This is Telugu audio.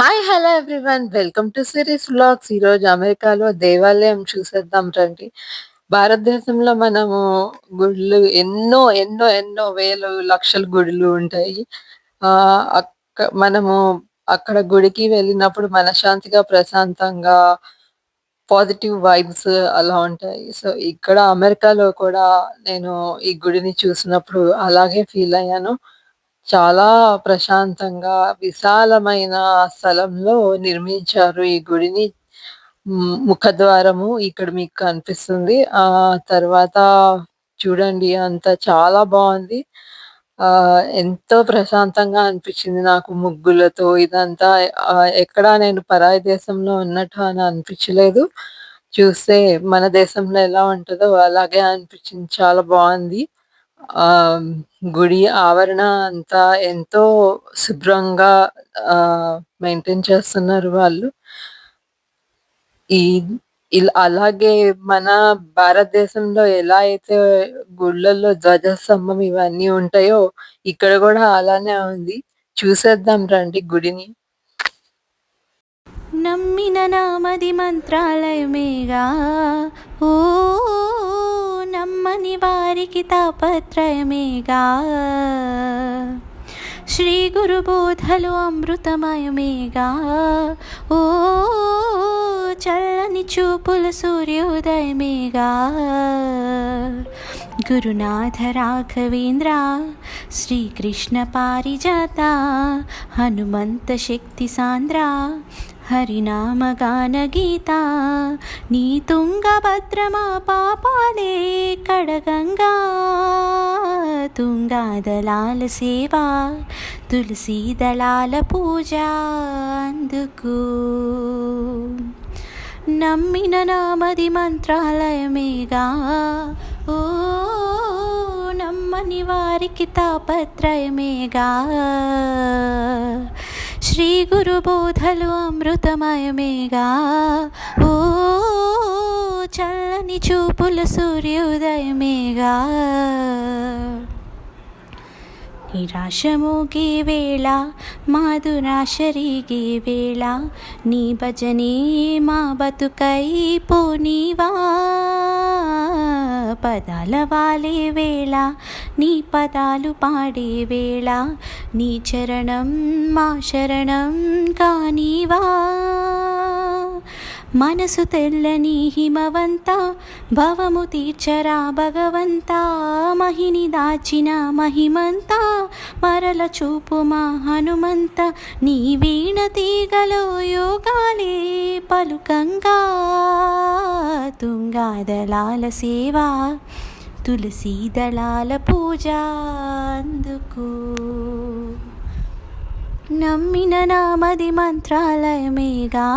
Hi! Hello everyone. Welcome to series vlogs. ఈరోజు అమెరికాలో దేవాలయం చూసేద్దాం రండి. భారతదేశంలో మనము గుడులు ఎన్నో వేలు, లక్షల గుడులు ఉంటాయి. మనము అక్కడ గుడికి వెళ్ళినప్పుడు మనశ్శాంతిగా, ప్రశాంతంగా, పాజిటివ్ వైబ్స్ అలా ఉంటాయి. సో, ఇక్కడ అమెరికాలో కూడా నేను ఈ గుడిని చూసినప్పుడు అలాగే ఫీల్ అయ్యాను. చాలా ప్రశాంతంగా, విశాలమైన స్థలంలో నిర్మించారు ఈ గుడిని. ముఖద్వారము ఇక్కడ మీకు కనిపిస్తుంది. తర్వాత చూడండి అంతా చాలా బావుంది. ఎంతో ప్రశాంతంగా అనిపించింది నాకు ముగ్గులతో ఇదంతా. ఎక్కడా నేను పరాయి దేశంలో ఉన్నట్టు అని అనిపించలేదు. చూస్తే మన దేశంలో ఎలా ఉంటదో అలాగే అనిపించింది. చాలా బావుంది. ఆహ్, గుడి ఆవరణ అంతా ఎంతో శుభ్రంగా మెయింటైన్ చేస్తున్నారు వాళ్ళు. ఈ అలాగే మన భారతదేశంలో ఎలా అయితే గుళ్ళల్లో ధ్వజస్తంభం ఇవన్నీ ఉంటాయో, ఇక్కడ గూడా అలానే ఉంది. చూసేద్దాం రండి గుడిని. నమ్మిన నామది మంత్రాలయమేగా, ఓ నమ్మని వారికి తాపత్రయమేగా, శ్రీ గురు బోధలు అమృతమయమేగా, ఓ చల్లని చూపుల సూర్యోదయమేగా, గురునాథ రాఘవేంద్ర శ్రీకృష్ణ పారిజాత హనుమంత శక్తి సాంద్ర హరినామగాన గీత, నీ తుంగభద్రమా పాపాలే కడగంగా, తుంగాదళాల సేవ తులసీ దళాల పూజ అందుకు. నమ్మిన నామది మంత్రాలయమేగా, ఓ నమ్మని వారికి తాపత్రయమేగా, శ్రీ గురు బోధలు అమృతమయమేగా, ఓ చల్లని చూపుల సూర్యోదయమేగా. నిరాశ మోగే వేళ మాధురాశరిగే వేళ, నీ భజనే మా బతుకై పోనీవా, పదాల వాలే వేళ నీ పదాలు పాడే వేళ, నీ చరణం మా శరణం కానీవా, మనసు తెల్లని హిమవంత భవము తీర్చరా భగవంత, మహిని దాచిన మహిమంత మరల చూపు మా హనుమంత, నీ వీణ తీగలో యోగాలే పలుకంగా, తుంగాదళాల సేవ తులసీ దళాల పూజ అందుకు. నమ్మిన నామది మంత్రాలయమేగా.